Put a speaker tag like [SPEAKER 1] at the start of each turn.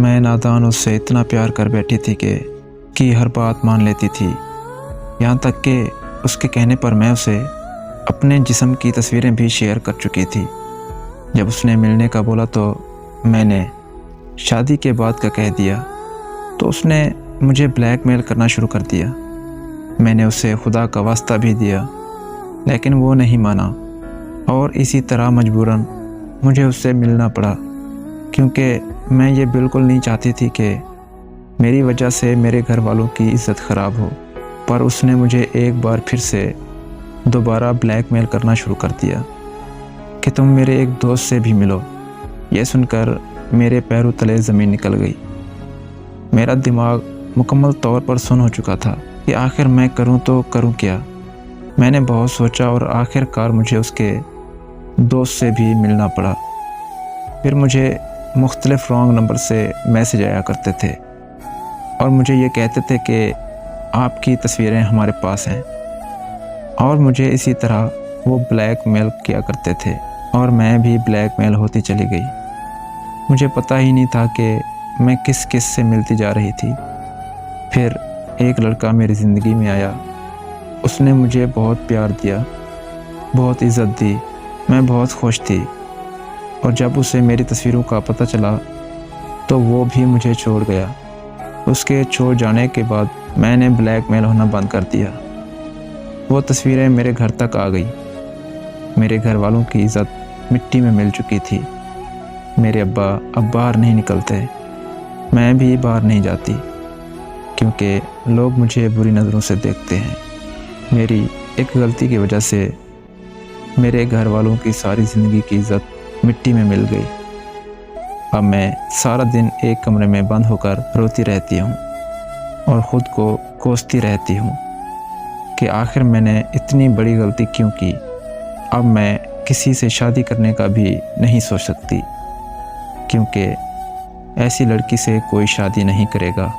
[SPEAKER 1] मैं नादान उससे इतना प्यार कर बैठी थी कि हर बात मान लेती थी। यहाँ तक कि उसके कहने पर मैं उसे अपने जिस्म की तस्वीरें भी शेयर कर चुकी थी। जब उसने मिलने का बोला तो मैंने शादी के बाद का कह दिया, तो उसने मुझे ब्लैकमेल करना शुरू कर दिया। मैंने उसे खुदा का वास्ता भी दिया, लेकिन वो नहीं माना और इसी तरह मजबूरन मुझे उससे मिलना पड़ा, क्योंकि मैं ये बिल्कुल नहीं चाहती थी कि मेरी वजह से मेरे घर वालों की इज़्ज़त ख़राब हो। पर उसने मुझे एक बार फिर से दोबारा ब्लैकमेल करना शुरू कर दिया कि तुम मेरे एक दोस्त से भी मिलो। यह सुनकर मेरे पैरों तले ज़मीन निकल गई। मेरा दिमाग मुकम्मल तौर पर सुन्न हो चुका था कि आखिर मैं करूं तो करूं क्या। मैंने बहुत सोचा और आखिरकार मुझे उसके दोस्त से भी मिलना पड़ा। फिर मुझे मुख्तलिफ रॉन्ग नंबर से मैसेज आया करते थे और मुझे ये कहते थे कि आपकी तस्वीरें हमारे पास हैं, और मुझे इसी तरह वो ब्लैकमेल किया करते थे और मैं भी ब्लैकमेल होती चली गई। मुझे पता ही नहीं था कि मैं किस किस से मिलती जा रही थी। फिर एक लड़का मेरी ज़िंदगी में आया। उसने मुझे बहुत प्यार दिया, बहुत इज़्ज़त दी। मैं बहुत खुश थी, और जब उसे मेरी तस्वीरों का पता चला तो वो भी मुझे छोड़ गया। उसके छोड़ जाने के बाद मैंने ब्लैकमेल होना बंद कर दिया। वो तस्वीरें मेरे घर तक आ गई। मेरे घर वालों की इज़्ज़त मिट्टी में मिल चुकी थी। मेरे अब्बा अब बाहर नहीं निकलते, मैं भी बाहर नहीं जाती, क्योंकि लोग मुझे बुरी नज़रों से देखते हैं। मेरी एक गलती की वजह से मेरे घर वालों की सारी ज़िंदगी की इज़्ज़त मिट्टी में मिल गई। अब मैं सारा दिन एक कमरे में बंद होकर रोती रहती हूँ और ख़ुद को कोसती रहती हूँ कि आखिर मैंने इतनी बड़ी गलती क्यों की। अब मैं किसी से शादी करने का भी नहीं सोच सकती, क्योंकि ऐसी लड़की से कोई शादी नहीं करेगा।